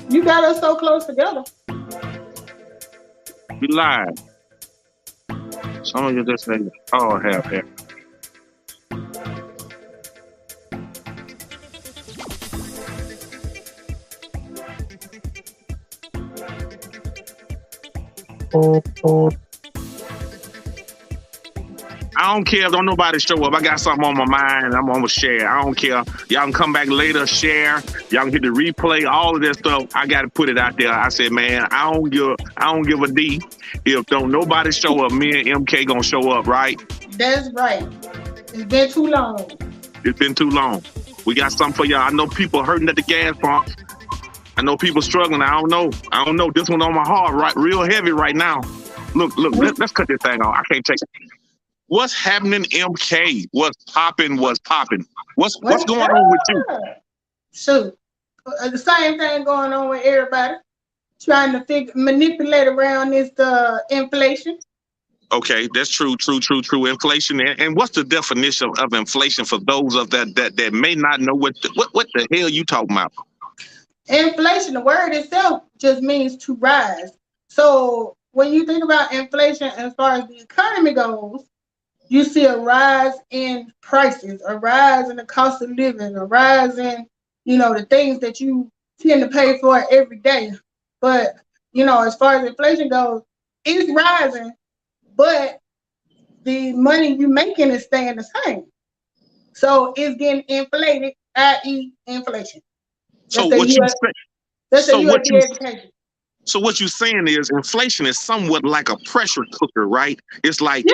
you got us so close together. You lied. Some of you just say, oh, have. I don't care if don't nobody show up. I got something on my mind and I'm gonna share. I don't care. Y'all can come back later, share. Y'all can hit the replay, all of that stuff. I gotta put it out there. I said, man, I don't give a D if don't nobody show up. Me and MK gonna show up, right? That's right. It's been too long. It's been too long. We got something for y'all. I know people hurting at the gas pump. I know people struggling. I don't know. This one on my heart, right? Real heavy right now. Look. Let's cut this thing off. I can't take it. What's happening, MK? What's popping? What's going on with you? Shoot, the same thing going on with everybody. Trying to manipulate around this inflation. Okay, that's true. Inflation, and what's the definition of inflation for those of that may not know what the hell you talking about? Inflation, the word itself just means to rise. So when you think about inflation, as far as the economy goes, you see a rise in prices, a rise in the cost of living, a rise in, the things that you tend to pay for every day. But, as far as inflation goes, it's rising, but the money you making is staying the same. So it's getting inflated, i.e. inflation. So what you say? That's a USD education. So what you're saying is inflation is somewhat like a pressure cooker, right? It's like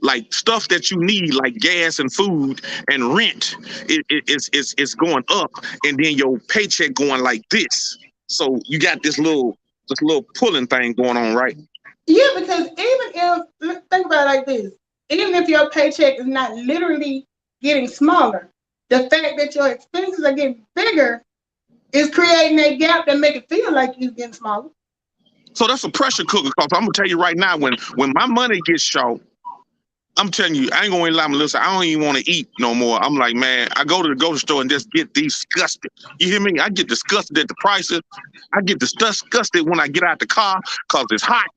like stuff that you need, like gas and food and rent. It's going up, and then your paycheck going like this. So you got this little pulling thing going on, right? Yeah, because think about it like this, even if your paycheck is not literally getting smaller, the fact that your expenses are getting bigger is creating a gap that make it feel like you're getting smaller. So that's a pressure cooker. Because I'm gonna tell you right now, when my money gets short, I'm telling you, I ain't gonna lie, Melissa. I don't even want to eat no more. I'm like, man, I go to the grocery store and just get disgusted. You hear me? I get disgusted at the prices. I get disgusted when I get out the car because it's hot.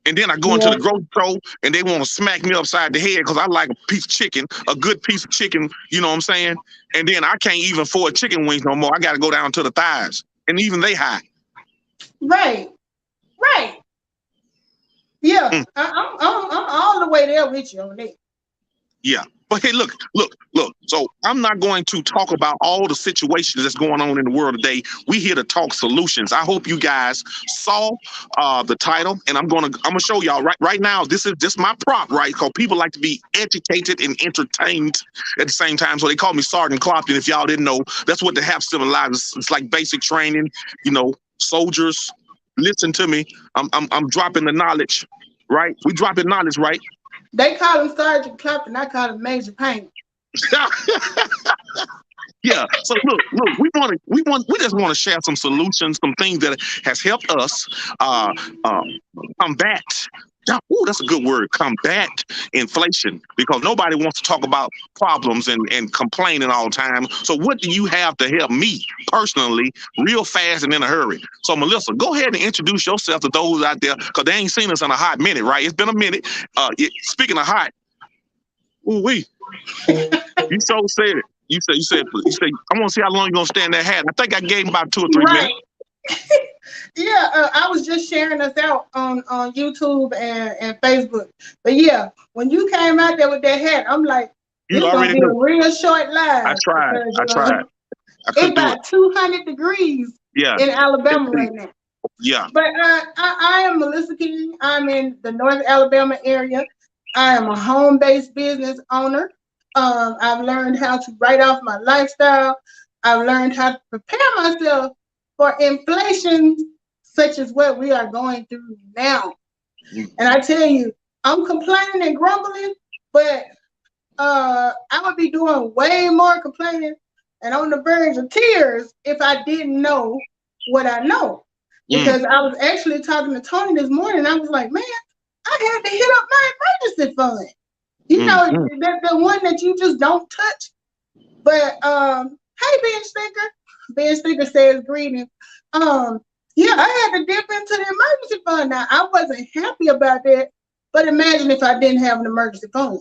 And then I go into the grocery store and they want to smack me upside the head because I like a piece of chicken, a good piece of chicken, you know what I'm saying? And then I can't even afford chicken wings no more. I got to go down to the thighs. And even they high. Right. Yeah, I'm all the way there with you on that. Yeah. But hey, look. So I'm not going to talk about all the situations that's going on in the world today. We here to talk solutions. I hope you guys saw the title, and I'm gonna show y'all right now. This is just my prop, right? Because people like to be educated and entertained at the same time. So they call me Sergeant Clopton. If y'all didn't know, that's what the half civilized. It's like basic training. Soldiers, listen to me. I'm dropping the knowledge, right? We dropping knowledge, right? They call him Sergeant Clopton. I call him Major Pain. Yeah. So look, we just want to share some solutions, some things that has helped us combat. Ooh, that's a good word. Combat inflation, because nobody wants to talk about problems and complaining all the time. So what do you have to help me personally, real fast and in a hurry? So Melissa, go ahead and introduce yourself to those out there, because they ain't seen us in a hot minute, right? It's been a minute. Speaking of hot, ooh wee. You so said it. You said, I want to see how long you're going to stay in that hat. I think I gave him about 2 or 3 minutes. Yeah, I was just sharing us out on YouTube and Facebook. But yeah, when you came out there with that hat, I'm like, this is going to be a real short live. I tried. It's about 200 degrees in Alabama right now. Yeah. But I am Melissa King. I'm in the North Alabama area. I am a home-based business owner. I've learned how to write off my lifestyle. I've learned how to prepare myself for inflation, such as what we are going through now. And I tell you, I'm complaining and grumbling, but I would be doing way more complaining and on the verge of tears if I didn't know what I know. Because I was actually talking to Tony this morning. I was like, man, I had to hit up my emergency fund. The one that you just don't touch. But Hey, Ben Sticker. Ben Sticker says greetings. Yeah, I had to dip into the emergency fund. Now, I wasn't happy about that, but imagine if I didn't have an emergency fund.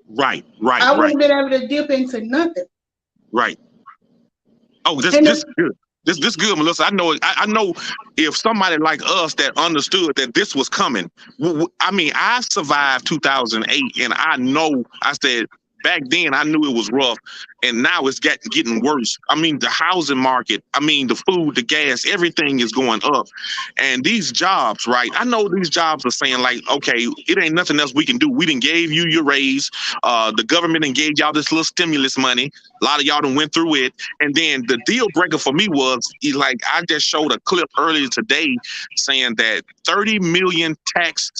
Right, right, I right, wouldn't have been able to dip into nothing. right. Oh, And this good. This good, Melissa. I know if somebody like us that understood that this was coming. I mean, I survived 2008, and I know. I said back then I knew it was rough, and now it's getting worse. I mean, the housing market. I mean, the food, the gas, everything is going up, and these jobs, right? I know these jobs are saying like, okay, it ain't nothing else we can do. We didn't gave you your raise. The government done gave y'all this little stimulus money. A lot of y'all done went through it. And then the deal breaker for me was like I just showed a clip earlier today saying that 30 million tax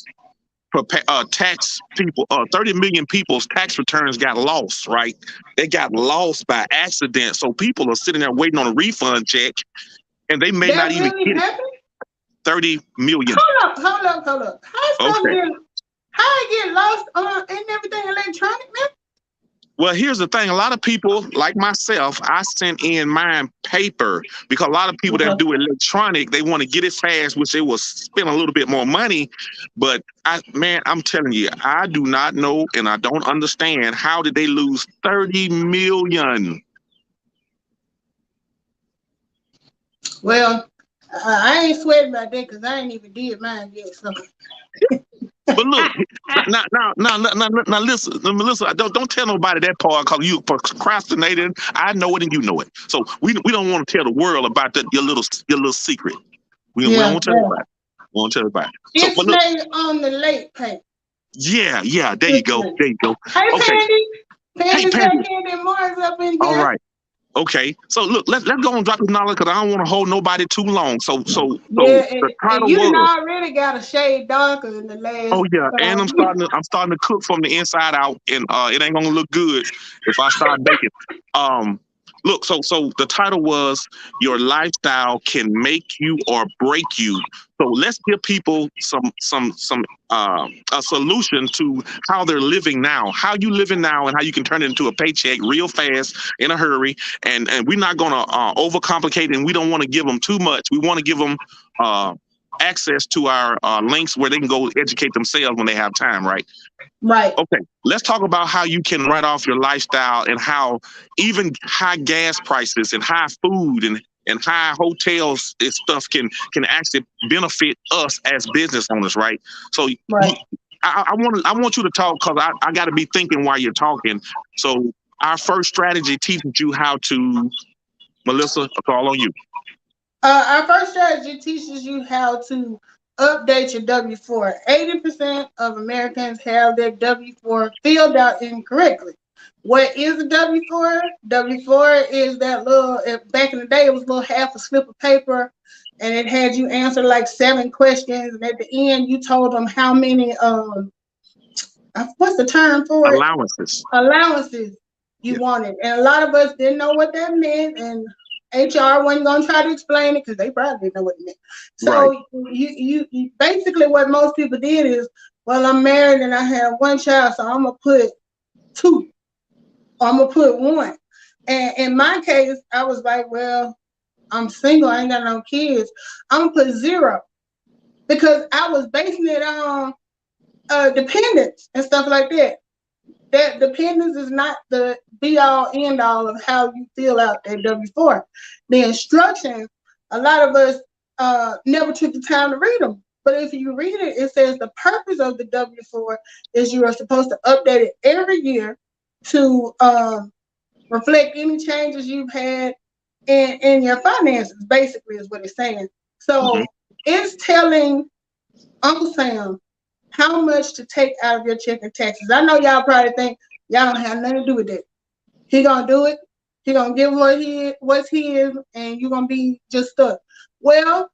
people, 30 million people's tax returns got lost, right? They got lost by accident. So people are sitting there waiting on a refund check and they may not that even really get it. happened? 30 million. Hold up. Okay. How I get lost on and everything electronic now? Well, here's the thing. A lot of people, like myself, I sent in mine paper because a lot of people that Okay. do electronic, they want to get it fast, which they will spend a little bit more money. But I'm telling you, I do not know and I don't understand how did they lose 30 million. Well, I ain't sweating about that because I ain't even did mine yet. So But look, now, listen, Melissa, don't tell nobody that part because you procrastinated. I know it and you know it. So we don't want to tell the world about that your little secret. We don't yeah, want to tell yeah. everybody. We won't tell everybody. So, It's but look, made on the late pay. yeah, there you It's go, made. there you go. Hey, Okay, Pandy. hey, Pandy's got Pandy. Candy Mars up in All here. right, okay. So look, let's go and drop this knowledge because I don't want to hold nobody too long. So Yeah, the and title you done was. already got a shade darker in the Oh last yeah, and 5 years. I'm starting to cook from the inside out, and it ain't gonna look good if I start baking. Um, look, so the title was "Your Lifestyle Can Make You or Break You." So let's give people some a solution to how they're living now, how you living now, and how you can turn it into a paycheck real fast in a hurry. And we're not gonna overcomplicate, and we don't want to give them too much. We want to give them. Access to our links where they can go educate themselves when they have time, right? Right. Okay, let's talk about how you can write off your lifestyle and how even high gas prices and high food and high hotels and stuff can actually benefit us as business owners, right? So Right. I want you to talk because I got to be thinking while you're talking. So our first strategy teaches you how to, Melissa, it's all on you. Our first strategy teaches you how to update your W-4. 80% of Americans have their W-4 filled out incorrectly. What is a W-4? W-4 is that little, back in the day, it was a little half a slip of paper, and it had you answer like 7 questions, and at the end, you told them how many, what's the term for it? Allowances. Allowances you Yeah. wanted. And a lot of us didn't know what that meant, and HR wasn't going to try to explain it because they probably didn't know what it meant. Right. So you basically what most people did is, well, I'm married and I have 1 child, so I'm going to put 2 or I'm going to put 1. And in my case, I was like, well, I'm single, I ain't got no kids. I'm going to put 0 because I was basing it on dependence and stuff like that. That dependence is not the be all end all of how you fill out that W-4. The instructions, a lot of us never took the time to read them. But if you read it, it says the purpose of the W-4 is you are supposed to update it every year to reflect any changes you've had in your finances, basically, is what it's saying. Mm-hmm. So it's telling Uncle Sam how much to take out of your check and taxes. I know y'all probably think y'all don't have nothing to do with that. He gonna do it. He gonna give what's his, and you're gonna be just stuck. Well,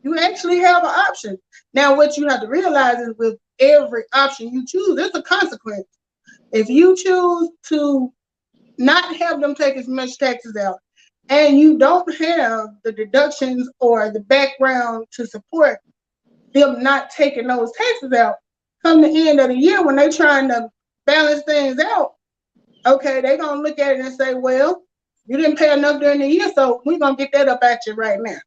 you actually have an option. Now, what you have to realize is with every option you choose, there's a consequence. If you choose to not have them take as much taxes out, and you don't have the deductions or the background to support them not taking those taxes out, come the end of the year when they're trying to balance things out, okay, they're gonna look at it and say, well, You didn't pay enough during the year, so we're gonna get that up at you right now.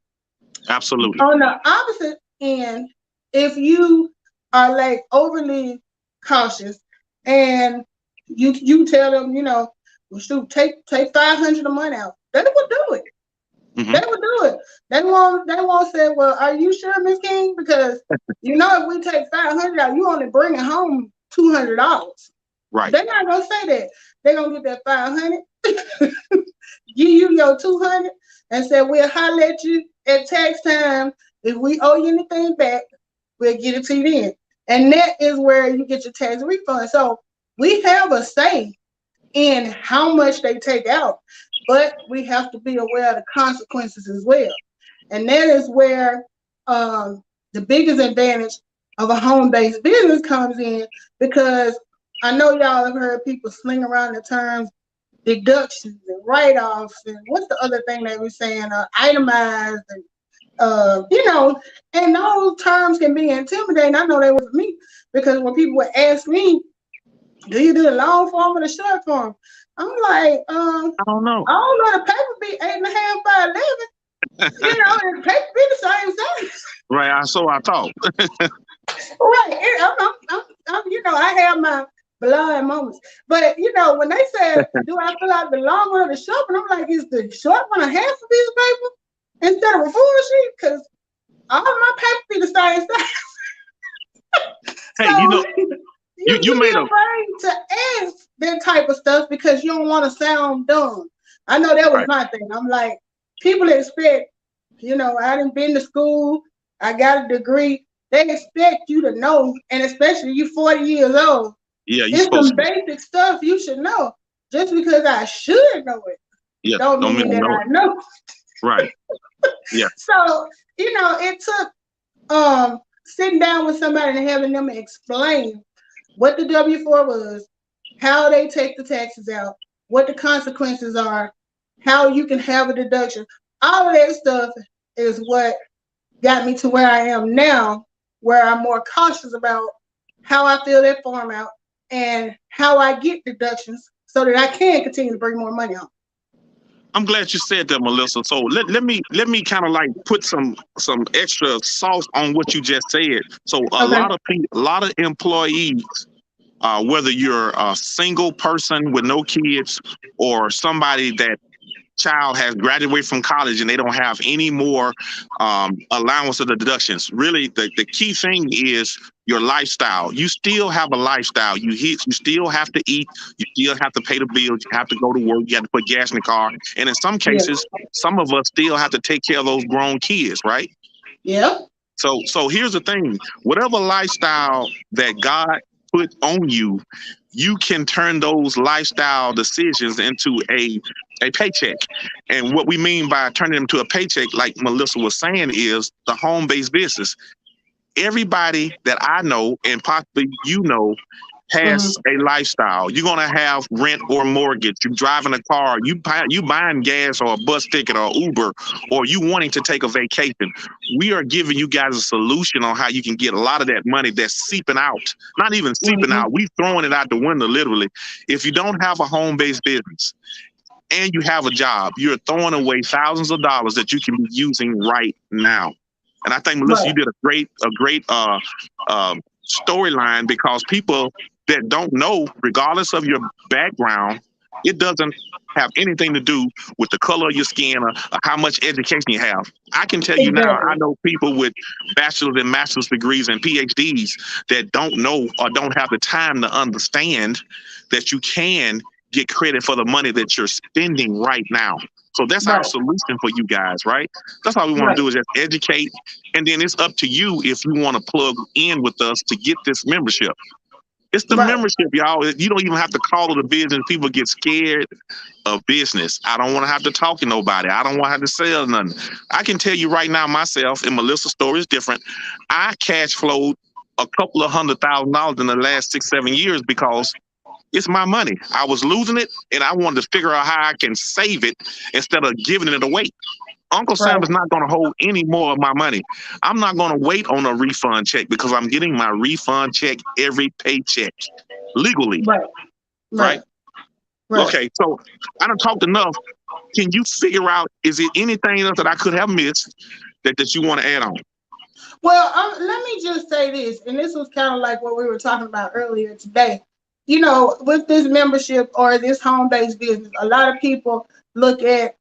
Absolutely. On the opposite end, if you are like overly cautious and you tell them, well, shoot, take 500 a month out, they will do it. Hmm. They will do it. They won't say, well, are you sure, Miss King? Because if we take 500 out, you only bringing home $200. Right. They're not gonna say that. They're gonna get that 500, give you your 200, and say we'll holler at you at tax time. If we owe you anything back, we'll get it to you then. And that is where you get your tax refund. So we have a say in how much they take out, but we have to be aware of the consequences as well. And that is where the biggest advantage of a home-based business comes in, because I know y'all have heard people sling around the terms deductions and write-offs, and what's the other thing they were saying, itemized, and and those terms can be intimidating. I know they were for me, because when people would ask me, do you do the long form or the short form? I'm like, I don't know. I don't know. The paper be 8.5 by 11. And the paper be the same size. Right. So I thought. Right. I have my blind moments. But when they said, do I fill out the long one or the short one? I'm like, is the short one a half a piece of paper instead of a full sheet? Because all my paper be the same size. Hey, So you you be made a afraid to ask that type of stuff because you don't want to sound dumb. I know that was right. my thing. I'm like, people expect, I done been to school, I got a degree. They expect you to know, and especially you 40 years old. Yeah, you It's supposed some to. basic stuff you should know. Just because I should know it, Yeah, don't don't mean mean I that know I it. know. Right. Yeah. So, it took sitting down with somebody and having them explain what the W-4 was, how they take the taxes out, what the consequences are, how you can have a deduction. All of that stuff is what got me to where I am now, where I'm more cautious about how I fill that form out and how I get deductions so that I can continue to bring more money home. I'm glad you said that, Melissa. So let me kind of like put some extra sauce on what you just said. So Okay. a lot of employees, whether you're a single person with no kids or somebody that child has graduated from college and they don't have any more allowance of the deductions. Really, the key thing is your lifestyle. You still have a lifestyle. You still have to eat. You still have to pay the bills. You have to go to work. You have to put gas in the car. And in some Yeah. cases, some of us still have to take care of those grown kids, right? Yeah. So here's the thing. Whatever lifestyle that God put on you, you can turn those lifestyle decisions into a paycheck. And what we mean by turning them to a paycheck, like Melissa was saying, is the home-based business. Everybody that I know, and possibly Mm-hmm. has a lifestyle. You're gonna have rent or mortgage. You driving a car. You buying gas or a bus ticket or Uber, or you wanting to take a vacation. We are giving you guys a solution on how you can get a lot of that money that's seeping out. Not even seeping Mm-hmm. out. We throwing it out the window literally. If you don't have a home-based business and you have a job, you're throwing away thousands of dollars that you can be using right now. And I think, Melissa, you Right. did a great storyline, because people that don't know, regardless of your background, it doesn't have anything to do with the color of your skin or how much education you have. I can tell you now, I Exactly. know people with bachelor's and master's degrees and PhDs that don't know or don't have the time to understand that you can get credit for the money that you're spending right now. So that's our Right. solution for you guys, right? That's all we want to Right. do, is just educate. And then it's up to you if you want to plug in with us to get this membership. It's the Right. membership, y'all. You don't even have to call it a business. People get scared of business. I don't want to have to talk to nobody. I don't want to have to sell nothing. I can tell you right now, myself, and Melissa's story is different. I cash flowed a couple of $100,000 in the last 6, 7 years because it's my money. I was losing it, and I wanted to figure out how I can save it instead of giving it away. Uncle Sam Right. is not going to hold any more of my money. I'm not going to wait on a refund check because I'm getting my refund check every paycheck legally, Right. right? Right. Right. Okay, so I done talked enough. Can you figure out, is it anything else that I could have missed that you want to add on? Well, let me just say this, and this was kind of like what we were talking about earlier today. With this membership or this home-based business, a lot of people look at,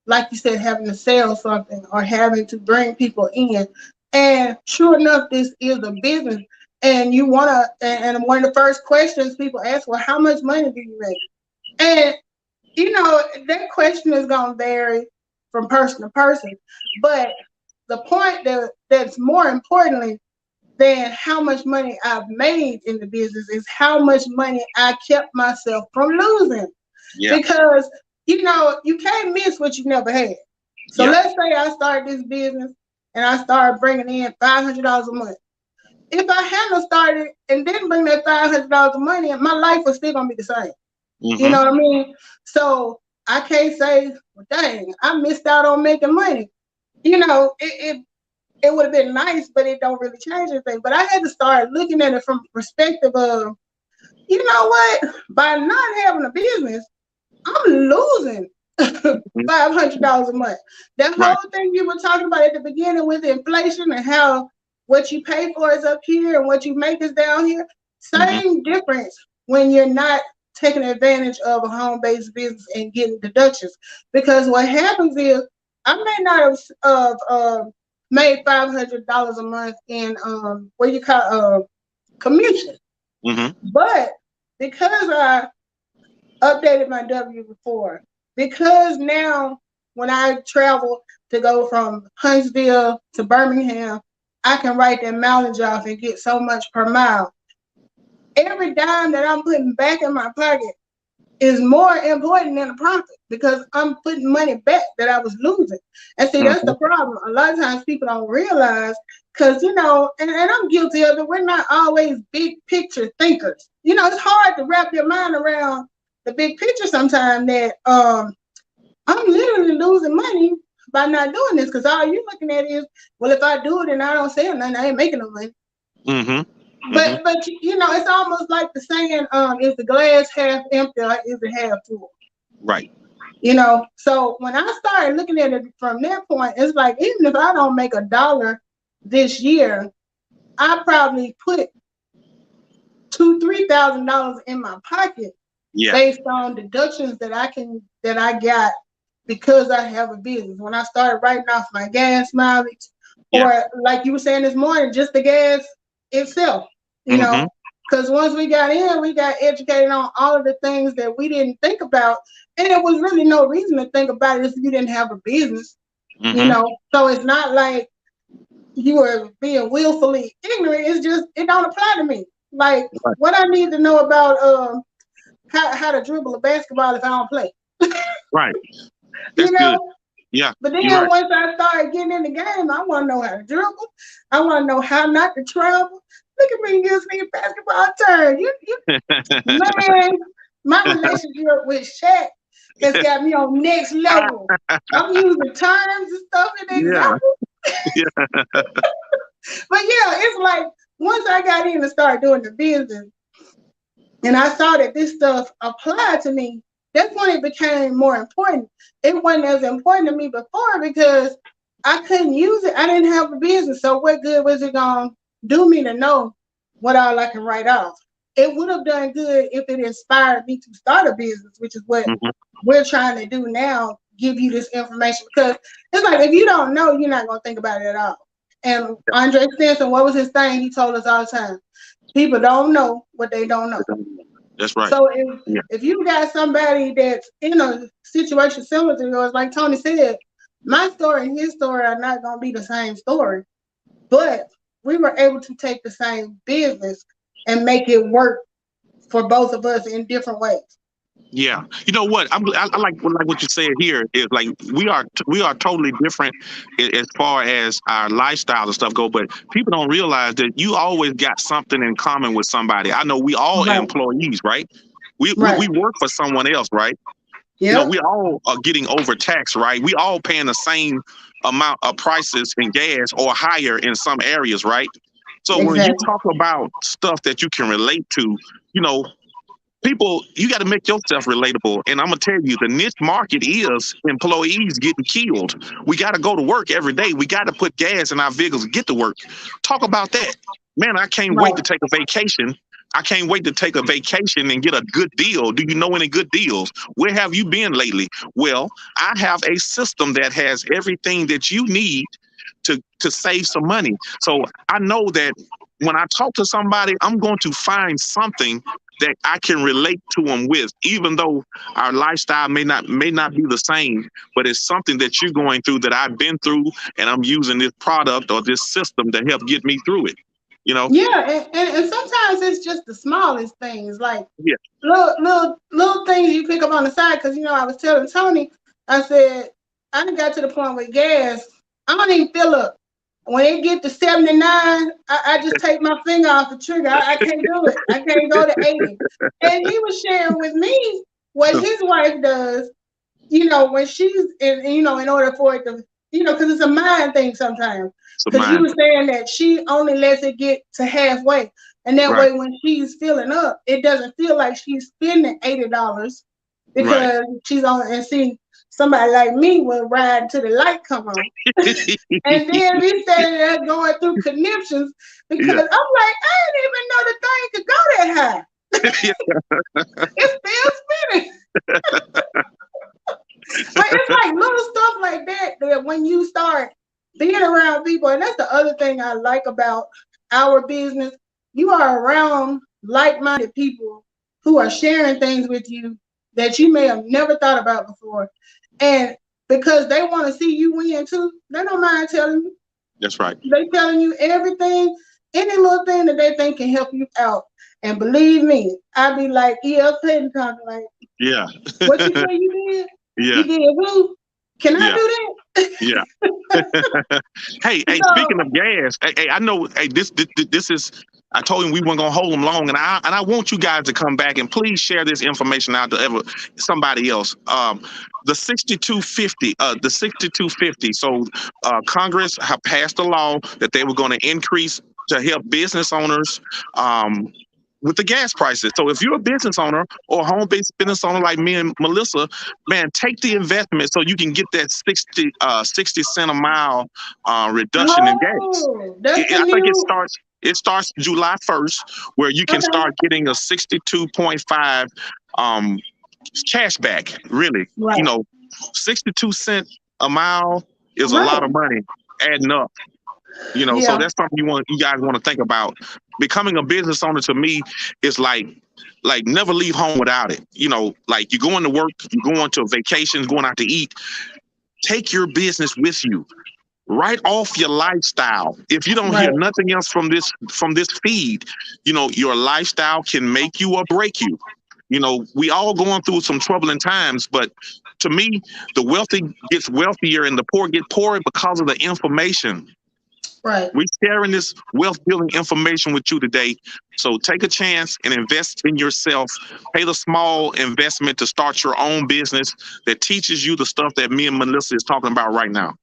like you said, having to sell something or having to bring people in. And sure enough, this is a business. And you want to, and one of the first questions people ask, well, how much money do you make? And, that question is going to vary from person to person. But the point that's more importantly than how much money I've made in the business is how much money I kept myself from losing. Yeah. Because, you can't miss what you never had. So Yeah. let's say I started this business and I started bringing in $500 a month. If I hadn't started and didn't bring that $500 of money, my life was still going to be the same. You know what I mean? So I can't say, well, dang, I missed out on making money. It would have been nice, but it don't really change anything. But I had to start looking at it from the perspective of, you know what? By not having a business, I'm losing $500 a month. That Right. whole thing you were talking about at the beginning with inflation and how what you pay for is up here and what you make is down here. Same difference when you're not taking advantage of a home-based business and getting deductions. Because what happens is I may not have made $500 a month in what you call commission, but because I updated my W-4, because now when I travel to go from Huntsville to Birmingham, I can write that mileage off and get so much per mile. Every dime that I'm putting back in my pocket is more important than the profit because I'm putting money back that I was losing. And see, that's the problem. A lot of times people don't realize because, and I'm guilty of it, we're not always big picture thinkers. It's hard to wrap your mind around the big picture sometimes that I'm literally losing money by not doing this because all you're looking at is, well, if I do it and I don't sell nothing, I ain't making no money. But it's almost like the saying, is the glass half empty or is it half full? Right. So when I started looking at it from that point, it's like even if I don't make $1 this year, I probably put $2,000-$3,000 in my pocket based on deductions that I got because I have a business. When I started writing off my gas mileage, or like you were saying this morning, just the gas itself, because once we got in, we got educated on all of the things that we didn't think about, and there was really no reason to think about it if you didn't have a business, So it's not like you were being willfully ignorant. It's just it don't apply to me. Like what I need to know about how to dribble a basketball if I don't play. Right. That's good. Yeah. But then once I started getting in the game, I want to know how to dribble. I want to know how not to travel. Look at me using a basketball term. Man, my relationship with Shaq has got me on next level. I'm using terms and stuff in examples. But it's like once I got in and started doing the business and I saw that this stuff applied to me, that's when it became more important. It wasn't as important to me before because I couldn't use it. I didn't have a business. So what good was it going to do me to know what all I can write off? It would have done good if it inspired me to start a business, which is what we're trying to do now, give you this information. Because it's like if you don't know, you're not going to think about it at all. And Andre Stinson, what was his thing? He told us all the time, people don't know what they don't know. That's right. So if you got somebody that's in a situation similar to yours, like Tony said, my story and his story are not going to be the same story, but we were able to take the same business and make it work for both of us in different ways. Yeah, you know what? I like what you said here is like we are totally different as far as our lifestyle and stuff go. But people don't realize that you always got something in common with somebody. I know we all employees, right? We work for someone else, right? Yeah. We all are getting overtaxed, right? We all paying the same amount of prices in gas or higher in some areas, right? So when you talk about stuff that you can relate to, people, you got to make yourself relatable. And I'm gonna tell you, the niche market is employees getting killed. We got to go to work every day. We got to put gas in our vehicles to get to work. Talk about that, man. I can't wait to Right. take a vacation. I can't wait to take a vacation and get a good deal. Do you know any good deals? Where have you been lately? Well, I have a system that has everything that you need to save some money. So I know that when I talk to somebody, I'm going to find something that I can relate to them with, even though our lifestyle may not be the same, but it's something that you're going through that I've been through, and I'm using this product or this system to help get me through it. You know? Yeah, and sometimes it's just the smallest things, like Yeah. little things you pick up on the side. Because I was telling Tony, I said I done got to the point with gas, I don't even fill up. When it get to 79, I just take my finger off the trigger. I can't do it. I can't go to 80. And he was sharing with me what his wife does, when she's in order for it to, because it's a mind thing sometimes. So Because he mine. was saying that she only lets it get to halfway. And that Right. way, when she's filling up, it doesn't feel like she's spending $80 Right. because she's on. And see, somebody like me will ride till the light come on. And then we standing there going through conniptions because Yeah. I'm like, I didn't even know the thing could go that high. It's still spinning. But it's like little stuff like that when you start being around people, and that's the other thing I like about our business. You are around like-minded people who are sharing things with you that you may have never thought about before. And because they want to see you win too, they don't mind telling you. That's right. They telling you everything, any little thing that they think can help you out. And believe me, I be like EF Payton talking like, Yeah. what you say you did? Yeah. You did who? Can I Yeah. do that? Yeah. Hey, speaking So, of gas, hey, I know, hey, this is. I told him we weren't gonna hold him long, and I want you guys to come back and please share this information out to somebody else. The 6250. So Congress have passed a law that they were going to increase to help business owners. With the gas prices. So if you're a business owner or a home-based business owner like me and Melissa, man, take the investment so you can get that 60 cent a mile reduction in gas. that's the I think it new. starts it starts July 1st, where you can Okay. start getting a 62.5 um, cash back. Really, Right. 62 cent a mile is a lot of Right. money adding up. So Yeah. that's something you guys want to think about. Becoming a business owner to me is like never leave home without it. Like you're going to work, you're going to vacations, going out to eat. Take your business with you. Write off your lifestyle. If you don't hear Right. nothing else from this feed, your lifestyle can make you or break you. We all going through some troubling times, but to me, the wealthy gets wealthier and the poor get poorer because of the information. Right. We're sharing this wealth building information with you today. So take a chance and invest in yourself. Pay the small investment to start your own business that teaches you the stuff that me and Melissa is talking about right now.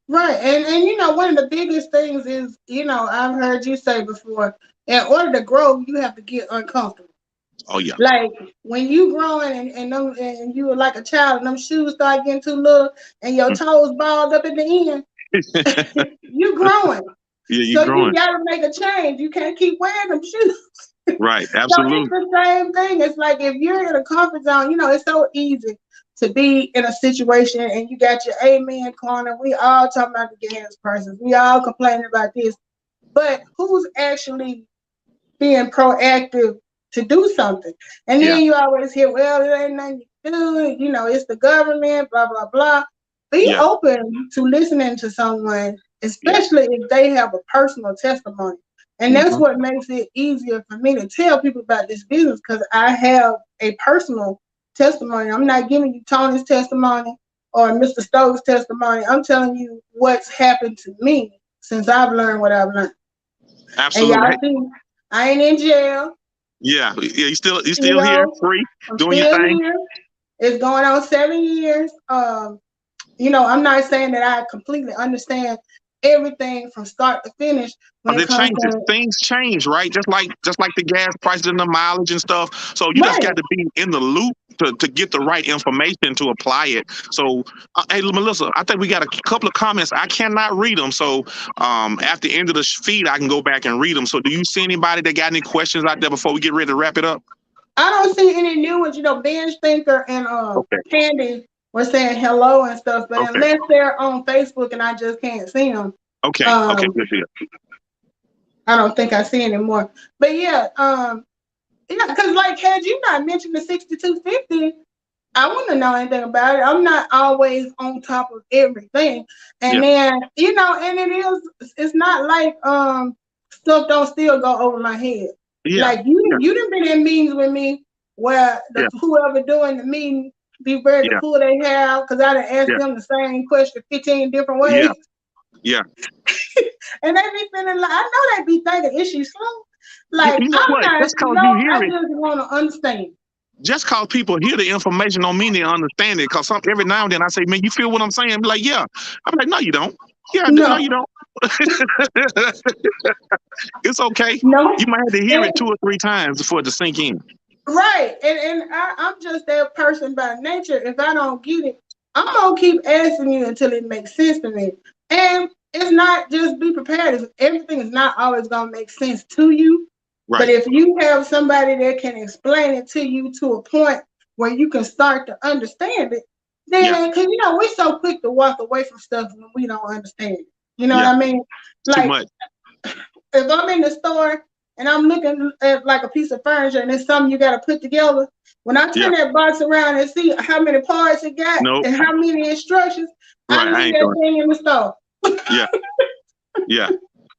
Right. And one of the biggest things is, I've heard you say before, in order to grow, you have to get uncomfortable. Oh yeah. Like when you growing and you were like a child and them shoes start getting too little and your toes balled up at the end, you growing. Yeah, you're So you growing. gotta make a change. You can't keep wearing them shoes. Right. So it's Absolutely. the same thing. It's like if you're in a comfort zone, it's so easy to be in a situation and you got your amen corner. We all talking about the gas prices. We all complaining about this. But who's actually being proactive to do something? And Yeah. then you always hear, well, it ain't nothing you do. It's the government, blah, blah, blah. Be Yeah. open to listening to someone, Yeah. especially if they have a personal testimony. And that's Hmm. what makes it easier for me to tell people about this business because I have a personal testimony. I'm not giving you Tony's testimony or Mr. Stove's testimony. I'm telling you what's happened to me since I've learned what I've learned. And Absolutely. y'all Hey, see, I ain't in jail. yeah. Yeah. You still You here, know, free, I'm doing your still thing. here. It's going on 7 years. I'm not saying that I completely understand everything from start to finish when Because it it comes changes. to Things change, right? Just like the gas prices and the mileage and stuff. So you just right. got to be in the loop to get the right information to apply it. So, hey, Melissa, I think we got a couple of comments. I cannot read them. So, at the end of the feed, I can go back and read them. So, do you see anybody that got any questions out there before we get ready to wrap it up? I don't see any new ones. Bench Thinker and Okay. Candy were saying hello and stuff, but Okay. unless they're on Facebook and I just can't see them, Okay. Okay. um, Good deal. I don't think I see anymore. But yeah, because like had you not mentioned the 6250, I wouldn't know anything about it. I'm not always on top of everything, and Yeah. then and it's not like stuff don't still go over my head. Yeah. Like you done been in meetings with me where Yeah. whoever doing the meeting be ready to Yeah. pull their hair out because I done asked Yeah. them the same question 15 different ways. Yeah. Yeah. And they be feeling like I know they be thinking, is she slow? Like You know I'm what? not Just cause you slow, I hear it, just want to understand. just cause people hear the information don't mean they understand it. Cause every now and then I say, man, you feel what I'm saying? I'm like, yeah. I'm like, no, you don't. Yeah, I do. No, No, you don't. It's okay. no. You might have to hear And it 2 or 3 times before it to sink in. right. I'm just that person by nature. If I don't get it, I'm gonna keep asking you until it makes sense to me. And it's not just be prepared. Everything is not always gonna make sense to you. But Right. if you have somebody that can explain it to you to a point where you can start to understand it, Yeah. then because we're so quick to walk away from stuff when we don't understand it. You know what Yeah. I mean? It's too Like much. if I'm in the store and I'm looking at like a piece of furniture and it's something you got to put together, when I Yeah. turn that box around and see how many parts it got Nope. and how many instructions, Right. I I leave ain't that doing thing in the store. it. Yeah. Yeah.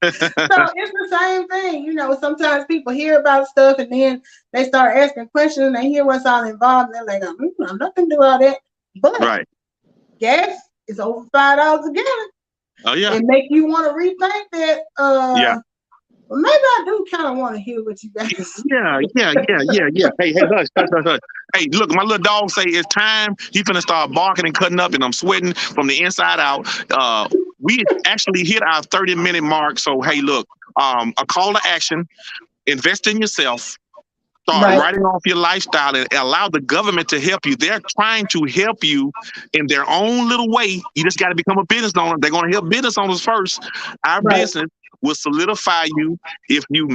So it's the same thing. Sometimes people hear about stuff and then they start asking questions and they hear what's all involved and they're like, I'm not going to do all that. But Right. gas is over $5 a gallon. Oh yeah. It make you want to rethink that. Yeah. Well, maybe I do kind of want to hear what you guys. Yeah, yeah, yeah, yeah, yeah. Hey, hush, hush, hush, hush. Hey, look, my little dog say it's time. He finna start barking and cutting up, and I'm sweating from the inside out. We actually hit our 30-minute mark. So, hey, look, a call to action: invest in yourself. Start Right, writing off your lifestyle and allow the government to help you. They're trying to help you in their own little way. You just got to become a business owner. They're going to help business owners first. Our right, business will solidify you if you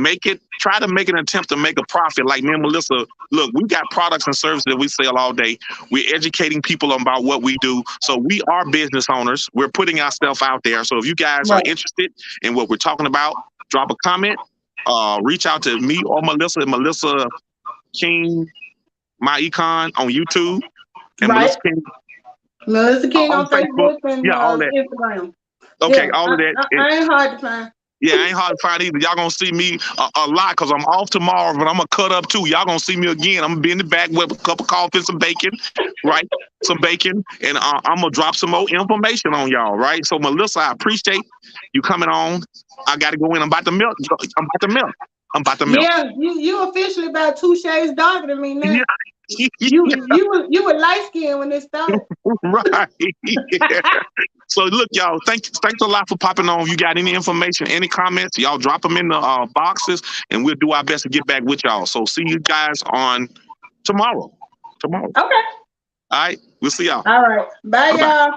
try to make an attempt to make a profit. Like me and Melissa, look, we got products and services that we sell all day. We're educating people about what we do. So we are business owners. We're putting ourselves out there. So if you guys are right. interested in what we're talking about, drop a comment. Reach out to me or Melissa and Melissa King, my econ on YouTube, and Right. Melissa King Melissa King on on Facebook. Facebook and Yeah, all that. Instagram. Okay, Yeah, all of that. I ain't hard to find. Yeah, ain't hard to find either. Y'all gonna see me a lot because I'm off tomorrow, but I'm gonna cut up too. Y'all gonna see me again. I'm gonna be in the back with a cup of coffee, some bacon, right? Some bacon, and I'm gonna drop some more information on y'all, right? So Melissa, I appreciate you coming on. I gotta go in. I'm about to melt. I'm about to melt. I'm about to melt. Yeah, you officially about 2 shades darker than me now. Yeah. You were light skinned when it started. Right. Yeah. So look, y'all, thanks a lot for popping on. If you got any information, any comments, y'all drop them in the boxes and we'll do our best to get back with y'all. So see you guys on tomorrow. Okay. All right. We'll see y'all. All right. Bye, Bye-bye. y'all.